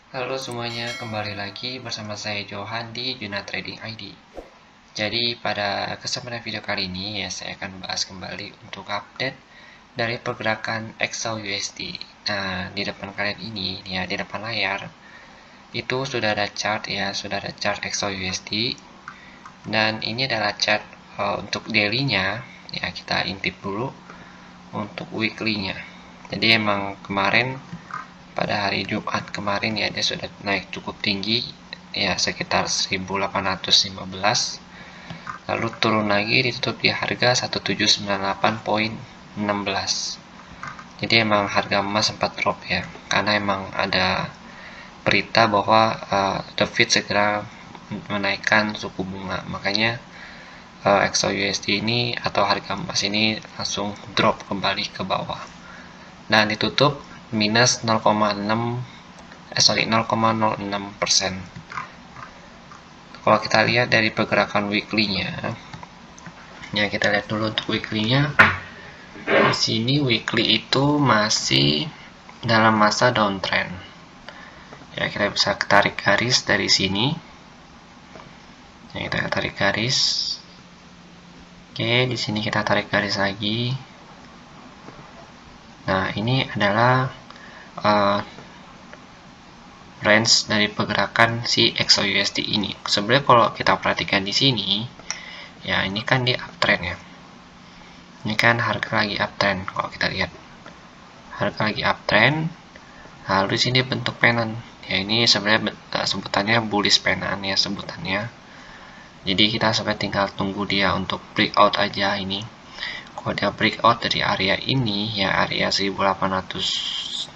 Halo semuanya, kembali lagi bersama saya Johan di Juna Trading ID. Jadi pada kesempatan video kali ini ya saya akan bahas kembali untuk update dari pergerakan XAUUSD. Nah, di depan kalian ini ya, di depan layar itu sudah ada chart ya, sudah ada chart XAUUSD dan ini adalah chart untuk daily-nya ya, kita intip dulu untuk weekly-nya. Jadi emang kemarin pada hari Jumat kemarin ya dia sudah naik cukup tinggi ya, sekitar 1815, lalu turun lagi ditutup di harga 1798,16. Jadi emang harga emas sempat drop ya, karena emang ada berita bahwa The Fed segera menaikkan suku bunga, makanya XAUUSD ini atau harga emas ini langsung drop kembali ke bawah dan ditutup minus 0,06%. Kalau kita lihat dari pergerakan weekly-nya, ya kita lihat dulu untuk weekly-nya. Di sini weekly itu masih dalam masa downtrend. Ya, kita bisa tarik garis dari sini. Ya, kita tarik garis. Oke, di sini kita tarik garis lagi. Nah, ini adalah range dari pergerakan si XAUUSD ini. Sebenarnya kalau kita perhatikan di sini, ya ini kan di uptrend ya. Ini kan harga lagi uptrend. Kalau kita lihat, harga lagi uptrend. Lalu di sini bentuk pennant. Ya ini sebenarnya sebutannya bullish pennant ya sebutannya. Jadi kita sebenarnya tinggal tunggu dia untuk breakout aja ini. Kalau dia breakout dari area ini ya, area 1869,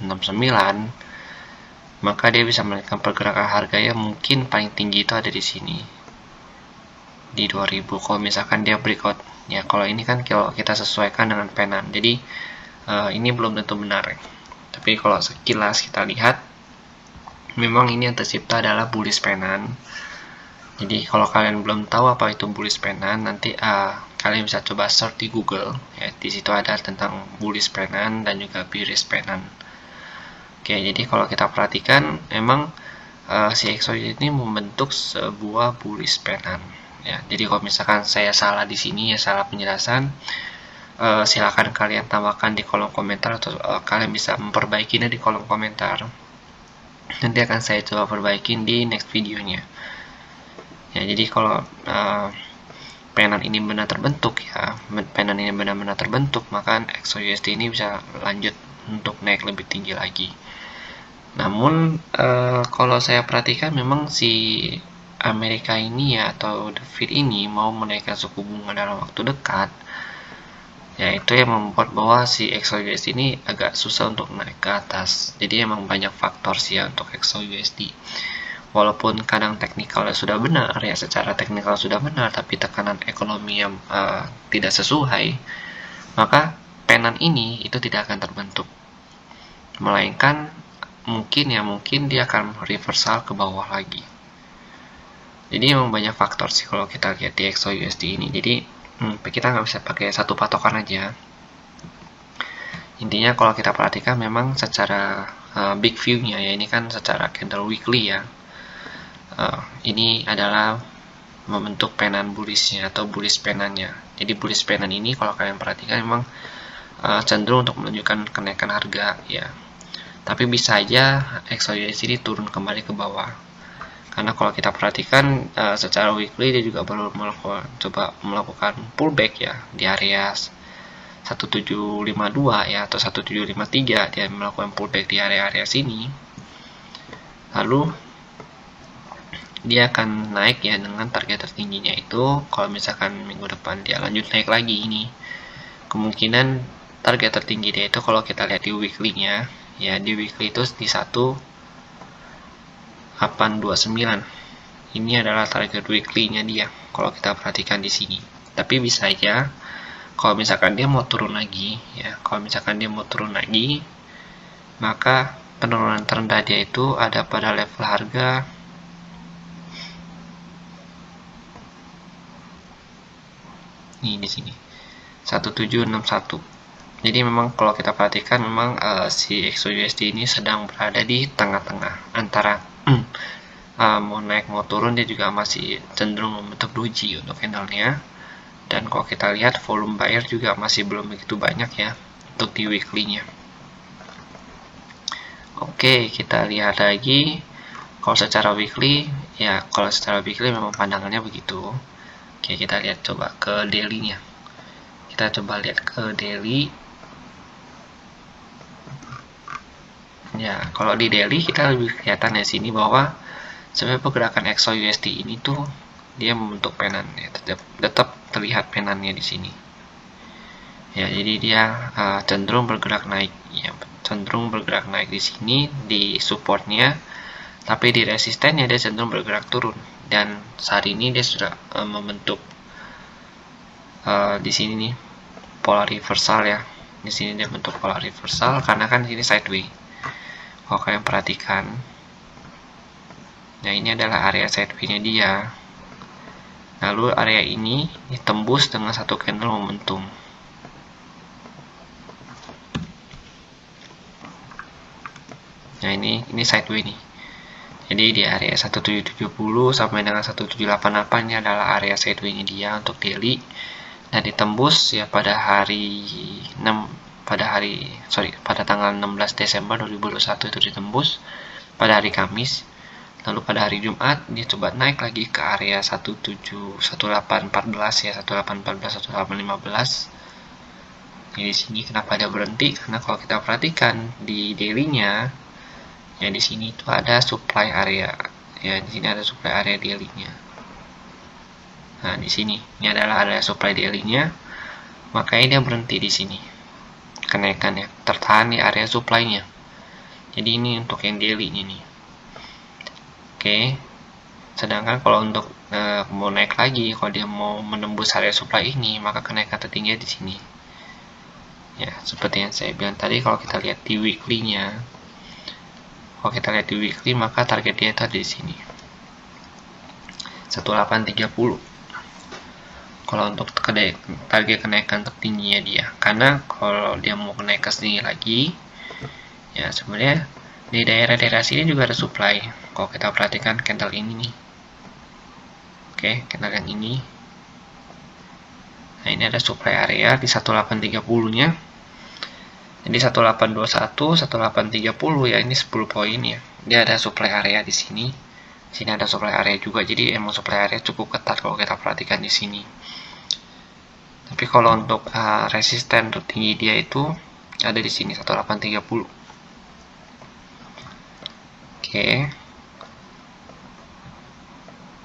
maka dia bisa menaikkan pergerakan harga yang mungkin paling tinggi itu ada di sini di 2000. Kalau misalkan dia breakout ya, kalau ini kan kalau kita sesuaikan dengan pennant, jadi ini belum tentu benar ya. Tapi kalau sekilas kita lihat memang ini yang tercipta adalah bullish pennant. Jadi kalau kalian belum tahu apa itu bullish pennant, nanti kalian bisa coba search di Google ya, di situ ada tentang bullish pennant dan juga bearish pennant. Oke, jadi kalau kita perhatikan memang si XAUUSD ini membentuk sebuah bullish pennant ya. Jadi kalau misalkan saya salah di sini ya, salah penjelasan, silakan kalian tambahkan di kolom komentar atau kalian bisa memperbaikinya di kolom komentar. Nanti akan saya coba perbaikin di next videonya. Ya, jadi kalau pennant ini benar terbentuk ya, pennant ini benar-benar terbentuk, maka XAUUSD ini bisa lanjut untuk naik lebih tinggi lagi. Namun kalau saya perhatikan memang si Amerika ini ya, atau The Fed ini mau menaikkan suku bunga dalam waktu dekat. Ya, itu yang membuat bahwa si XAUUSD ini agak susah untuk naik ke atas. Jadi emang banyak faktor sih ya untuk XAUUSD. Walaupun kadang teknikalnya sudah benar ya, secara teknikal sudah benar, tapi tekanan ekonomi yang tidak sesuai, maka pennant ini itu tidak akan terbentuk. Melainkan mungkin dia akan reversal ke bawah lagi. Jadi memang banyak faktor sih kalau kita lihat di XAUUSD ini. Jadi kita nggak bisa pakai satu patokan aja. Intinya kalau kita perhatikan memang secara big view-nya ya, ini kan secara candle weekly ya. Ini adalah membentuk pennant bullish-nya atau bullish pennant-nya. Jadi bullish pennant ini kalau kalian perhatikan memang cenderung untuk menunjukkan kenaikan harga ya. Tapi bisa aja XAUUSD ini turun kembali ke bawah. Karena kalau kita perhatikan secara weekly dia juga baru melakukan pullback ya di area 1752 ya atau 1753, dia melakukan pullback di area-area sini. Lalu dia akan naik ya dengan target tertingginya itu. Kalau misalkan minggu depan dia lanjut naik lagi, ini kemungkinan target tertinggi dia itu kalau kita lihat di weekly-nya ya, di weekly itu di 1829. Ini adalah target weekly-nya dia kalau kita perhatikan di sini. Tapi bisa aja kalau misalkan dia mau turun lagi ya, maka penurunan terendah dia itu ada pada level harga ini di sini 1761. Jadi memang kalau kita perhatikan memang si XOUSD ini sedang berada di tengah-tengah antara mau naik mau turun, dia juga masih cenderung membentuk doji untuk candlenya. Dan kalau kita lihat volume buyer juga masih belum begitu banyak ya untuk di weekly-nya. Oke, kita lihat lagi. Kalau secara weekly, ya kalau secara weekly memang pandangannya begitu. Oke, kita lihat coba ke daily-nya. Kita coba lihat ke daily. Ya, kalau di daily kita lebih kelihatan di sini bahwa sebenarnya pergerakan XOUSD ini tuh dia membentuk penan ya, tetap terlihat penannya di sini. Ya, jadi dia cenderung bergerak naik ya, cenderung bergerak naik di sini di supportnya, tapi di resistennya dia cenderung bergerak turun. Dan saat ini dia sudah membentuk di sini nih pola reversal ya. Di sini dia bentuk pola reversal karena kan ini sideways. Kalau kalian perhatikan, nah ini adalah area sideways-nya dia. Lalu area ini ditembus dengan satu candle momentum. Nah ini sideways nih. Jadi di area 1770 sampai dengan 1788 ini adalah area sideways-nya dia untuk daily. Dan ditembus ya pada tanggal 16 Desember 2021 itu ditembus pada hari Kamis. Lalu pada hari Jumat dia coba naik lagi ke area 1814 ya, 1814 1815. Jadi di sini kenapa dia berhenti? Karena kalau kita perhatikan di daily-nya ya, di sini itu ada supply area. Ya, di sini ada supply area daily-nya. Nah, di sini ini adalah area supply daily-nya. Makanya dia berhenti di sini. Kenaikannya tertahan di area supply-nya. Jadi ini untuk yang daily-nya nih. Oke. Sedangkan kalau untuk mau naik lagi, kalau dia mau menembus area supply ini, maka kenaikan tertinggi di sini. Ya, seperti yang saya bilang tadi, kalau kita lihat di weekly-nya, maka target dia itu ada di sini. 1830. Kalau untuk target kenaikan tertingginya dia, karena kalau dia mau naik ke sini lagi, ya sebenarnya di daerah-daerah sini juga ada supply. Kalau kita perhatikan candle ini nih, oke, candle yang ini, nah ini ada supply area di 1830-nya. Jadi 1821, 1830 ya, ini 10 poin ya. Dia ada supply area di sini. Sini ada supply area juga. Jadi emang supply area cukup ketat kalau kita perhatikan di sini. Tapi kalau untuk resisten tertinggi dia itu ada di sini 1830. Oke.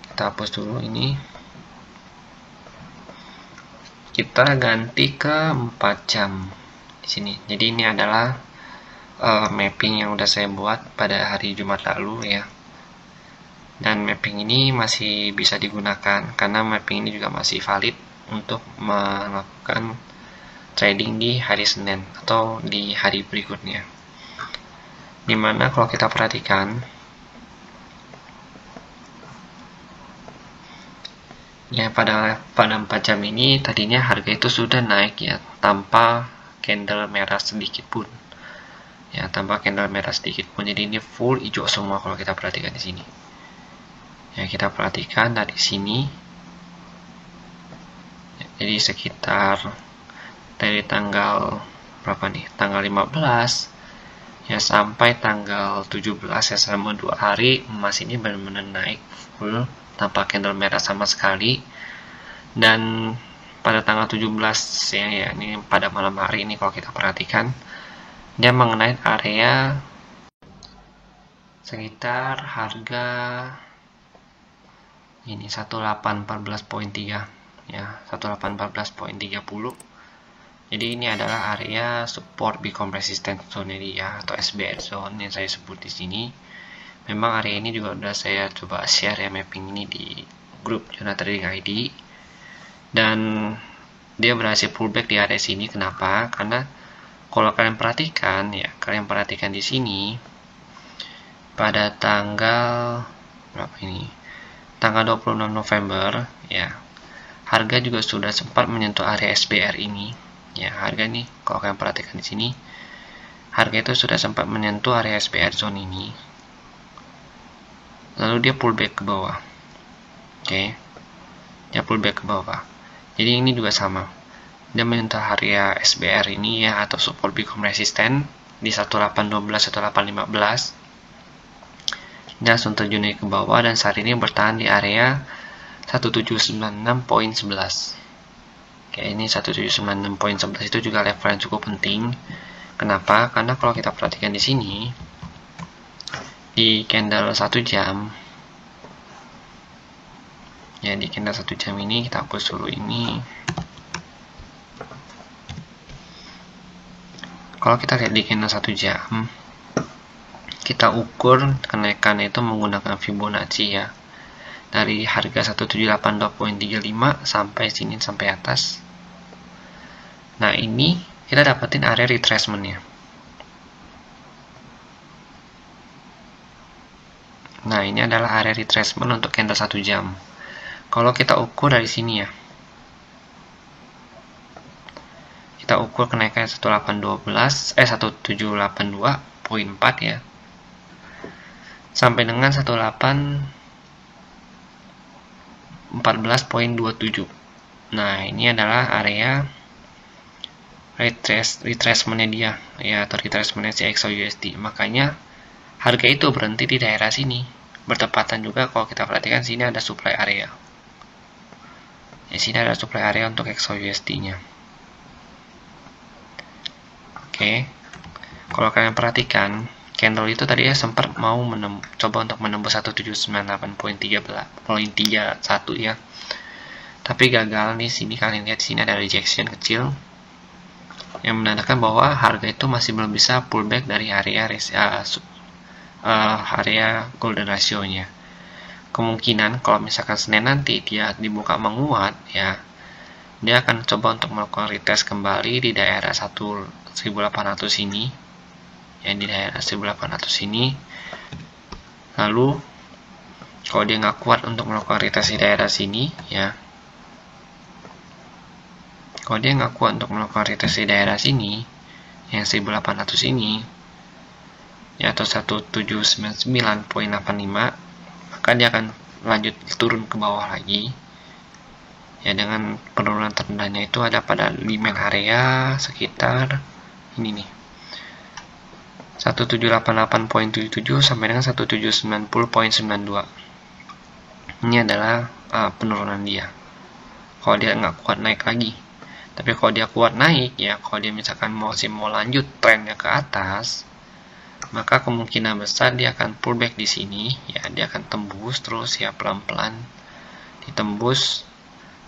Kita hapus dulu ini. Kita ganti ke 4 jam. Sini. Jadi ini adalah mapping yang udah saya buat pada hari Jumat lalu ya. Dan mapping ini masih bisa digunakan karena mapping ini juga masih valid untuk melakukan trading di hari Senin atau di hari berikutnya. Dimana kalau kita perhatikan ya, pada 4 jam ini tadinya harga itu sudah naik ya, tanpa candle merah sedikit pun. Ya, tanpa candle merah sedikit pun. Jadi ini full hijau semua kalau kita perhatikan di sini. Ya, kita perhatikan dari sini. Ya, jadi sekitar dari tanggal berapa nih? Tanggal 15 ya sampai tanggal 17 ya, selama 2 hari emas ini benar-benar naik full tanpa candle merah sama sekali. Dan pada tanggal 17 ya, ini pada malam hari ini kalau kita perhatikan dia mengenai area sekitar harga ini 1814.3 ya, 1814.30. Jadi ini adalah area support become resistant zone dia atau SBR zone yang saya sebut di sini. Memang area ini juga udah saya coba share ya mapping ini di grup Zona Trading ID. Dan dia berhasil pullback di area sini. Kenapa? Karena kalau kalian perhatikan di sini pada tanggal berapa ini? Tanggal 26 November ya. Harga juga sudah sempat menyentuh area SBR ini. Ya, harga nih, kalau kalian perhatikan di sini, harga itu sudah sempat menyentuh area SPR zone ini. Lalu dia pullback ke bawah. Oke. Dia pullback ke bawah. Jadi ini juga sama. Dia menyentuh area SBR ini ya, atau support become resistant di 1812 1815. Dia langsung terjun ke bawah dan saat ini bertahan di area 1796.11. Oke, ini 1796.11 itu juga level yang cukup penting. Kenapa? Karena kalau kita perhatikan di sini, di candle 1 jam, ya di candle 1 jam ini kita hapus dulu ini. Kalau kita lihat di candle 1 jam, kita ukur kenaikan itu menggunakan Fibonacci ya, dari harga 1782.35 sampai sini, sampai atas. Nah, ini kita dapetin area retracement-nya. Nah, ini adalah area retracement untuk candle 1 jam. Kalau kita ukur dari sini ya, kita ukur kenaikan 1782.4 ya, sampai dengan 1814.27. Nah, ini adalah area retracement-nya dia ya, atau retracement-nya si XAUUSD. Makanya harga itu berhenti di daerah sini. Bertepatan juga kalau kita perhatikan sini ada supply area. Ya, sini ada supply area untuk XAUUSD-nya. Oke. Kalau kalian perhatikan, candle itu tadi ya sempat mau coba untuk menembus 1798.31 ya. Tapi gagal nih sini, kalian lihat sini ada rejection kecil yang menandakan bahwa harga itu masih belum bisa pullback dari area golden ratio-nya. Kemungkinan kalau misalkan Senin nanti dia dibuka menguat ya, dia akan coba untuk melakukan retest kembali di daerah 1800 ini ya, di daerah 1800 ini. Lalu kalau dia nggak kuat untuk melakukan retest di daerah sini ya, kalau dia nggak kuat untuk melakukan retest di daerah sini yang 1800 ini ya, atau 1799.85, maka dia akan lanjut turun ke bawah lagi ya, dengan penurunan terendahnya itu ada pada demand area sekitar ini nih, 1788.77 sampai dengan 1790.92. Ini adalah penurunan dia kalau dia nggak kuat naik lagi. Tapi kalau dia kuat naik ya, kalau dia misalkan mau lanjut trennya ke atas, maka kemungkinan besar dia akan pullback di sini ya, dia akan tembus terus ya, pelan-pelan ditembus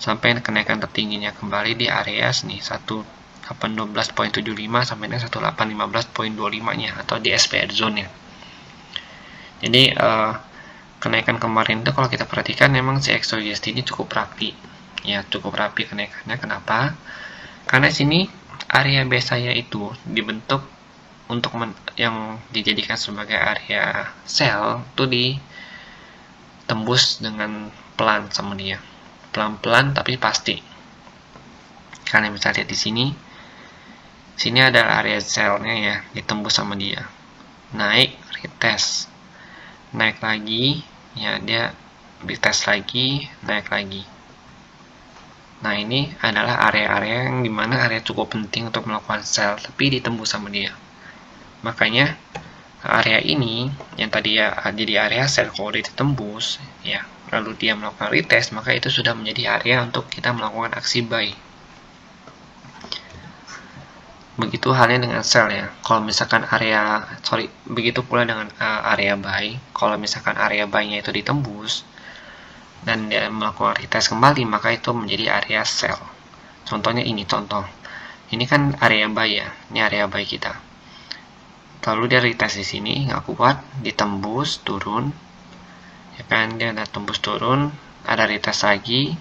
sampai kenaikan tertingginya kembali di area sini 1812.75 sampai dengan 1815.25 nya, atau di SPR zone nya. Jadi kenaikan kemarin itu kalau kita perhatikan memang si XAUUSD ini cukup rapi ya, cukup rapi kenaikannya. Kenapa? Karena sini area base saya itu dibentuk untuk yang dijadikan sebagai area sell itu ditembus dengan pelan sama dia, pelan-pelan tapi pasti. Kalian bisa lihat di sini, sini adalah area sell-nya ya, ditembus sama dia, naik, retest, naik lagi ya, dia retest lagi, naik lagi. Nah, ini adalah area-area yang dimana area cukup penting untuk melakukan sell, tapi ditembus sama dia. Makanya area ini yang tadi ya jadi area sell, kalau dia ditembus ya, lalu dia melakukan retest, maka itu sudah menjadi area untuk kita melakukan aksi buy. Begitu halnya dengan sell ya. Kalau misalkan begitu pula dengan area buy. Kalau misalkan area buy-nya itu ditembus dan dia melakukan retest kembali, maka itu menjadi area sell. Contohnya ini, ini kan area buy ya, ini area buy kita. Lalu dia retest di sini, nggak kuat, ditembus, turun, ya kan, dia ada tembus turun, ada retest lagi.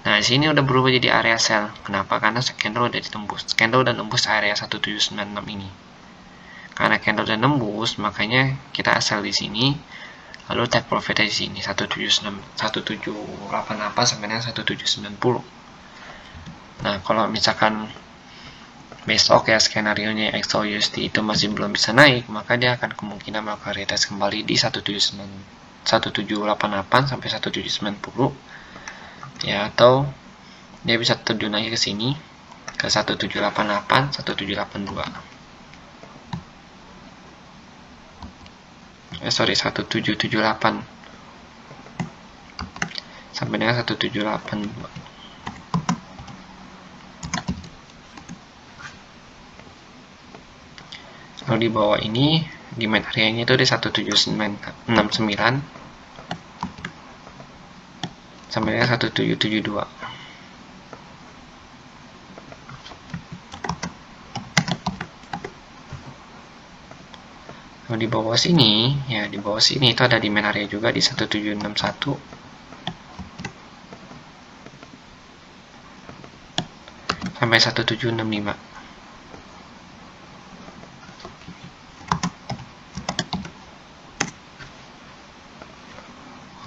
Nah, di sini udah berubah jadi area sell. Kenapa? Karena candle udah ditembus, candle udah nembus area 1796 ini. Karena candle udah nembus, makanya kita sell di sini. Lalu take profit di sini 1788 sampai dengan 1790. Nah, kalau misalkan besok ya skenarionya XAUUSD itu masih belum bisa naik, maka dia akan kemungkinan melakukan retest kembali di 1788 sampai 1790 ya, atau dia bisa terjun lagi ke sini ke 1788 1782 1778 sampai dengan 1782. Lalu di bawah ini demand area-nya itu di 1769 sampai dengan 1772. Lalu di bawah sini, ya di bawah sini itu ada demand area juga di 1761 sampai 1765.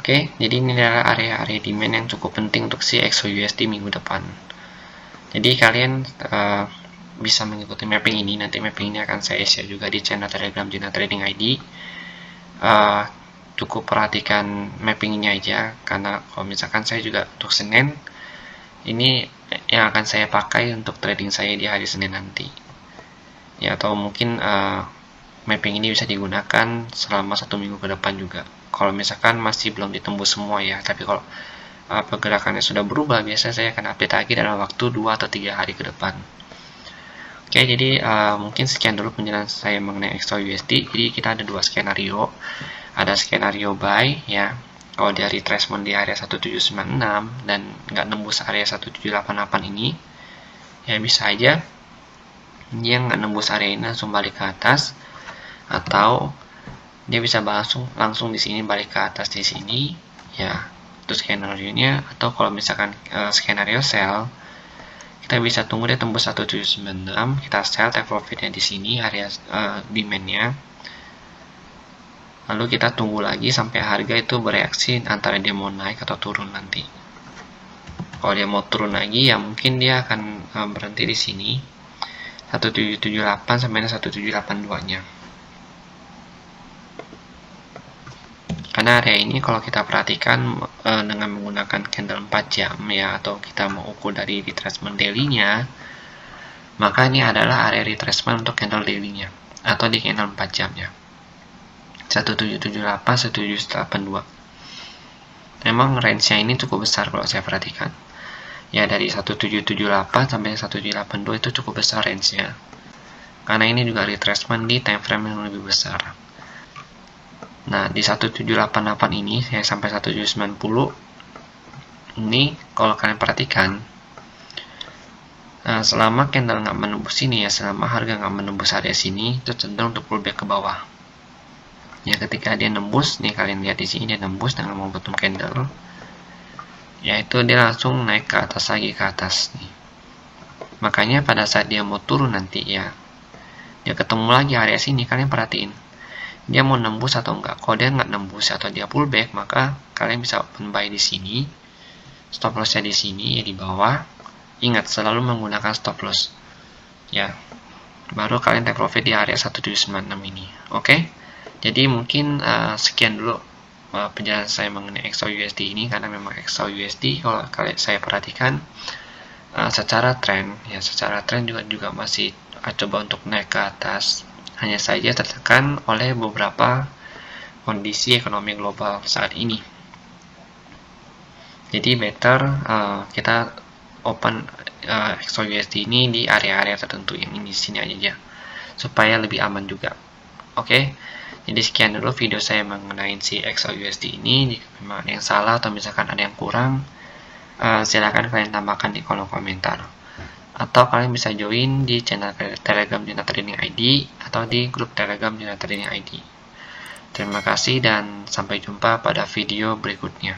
Oke, jadi ini adalah area-area demand yang cukup penting untuk si XAUUSD minggu depan. Jadi kalian bisa mengikuti mapping ini. Nanti mapping ini akan saya share juga di channel Telegram Jina Trading ID. Cukup perhatikan mapping ini aja, karena kalau misalkan saya juga untuk Senin, ini yang akan saya pakai untuk trading saya di hari Senin nanti. Ya, atau mungkin mapping ini bisa digunakan selama 1 minggu ke depan juga. Kalau misalkan masih belum ditembus semua ya, tapi kalau pergerakannya sudah berubah, biasanya saya akan update lagi dalam waktu 2 atau 3 hari ke depan. Oke, jadi mungkin sekian dulu penjelasan saya mengenai XAUUSD. Jadi kita ada 2 skenario. Ada skenario buy ya, kalau dia retracement di area 1796 dan nggak nembus area 1788 ini, ya bisa aja dia nggak nembus area ini langsung balik ke atas, atau dia bisa langsung di sini balik ke atas di sini ya, itu skenario-nya. Atau kalau misalkan skenario sell, kita bisa tunggu dia tembus 1796, kita sell, take profitnya di sini area demand-nya, lalu kita tunggu lagi sampai harga itu bereaksi antara dia mau naik atau turun nanti. Kalau dia mau turun lagi ya mungkin dia akan berhenti di sini 1778 sampai 1782-nya. Karena area ini kalau kita perhatikan dengan menggunakan candle 4 jam ya, atau kita mau ukur dari retracement daily-nya, maka ini adalah area retracement untuk candle daily-nya atau di candle 4 jamnya. 1778 1782. Memang range-nya ini cukup besar kalau saya perhatikan. Ya, dari 1778 sampai 1782 itu cukup besar range-nya. Karena ini juga retracement di time frame yang lebih besar. Nah, di 1788 ini saya sampai 1790 ini kalau kalian perhatikan, selama candle nggak menembus sini ya, selama harga nggak menembus area sini, itu cenderung untuk pullback ke bawah. Ya, ketika dia nembus, nih kalian lihat di sini dia nembus dengan momentum candle, yaitu dia langsung naik ke atas lagi, ke atas nih. Makanya pada saat dia mau turun nanti ya, dia ketemu lagi area sini, kalian perhatiin dia mau nembus atau enggak. Kalau dia nggak nembus atau dia pullback, maka kalian bisa open buy di sini, stop lossnya di sini ya, di bawah. Ingat selalu menggunakan stop loss ya, baru kalian take profit di area 1796 ini. Oke, jadi mungkin sekian dulu penjelasan saya mengenai XAUUSD ini, karena memang XAUUSD kalau kalian saya perhatikan secara tren ya, secara tren juga masih coba untuk naik ke atas, hanya saja tertekan oleh beberapa kondisi ekonomi global saat ini. Jadi better kita open XAUUSD ini di area-area tertentu yang ini sini aja, supaya lebih aman juga. Oke, jadi sekian dulu video saya mengenai si XAUUSD ini. Jika memang ada yang salah atau misalkan ada yang kurang, silakan kalian tambahkan di kolom komentar. Atau kalian bisa join di channel Telegram Jina Trading ID atau di grup Telegram Jina Trading ID. Terima kasih dan sampai jumpa pada video berikutnya.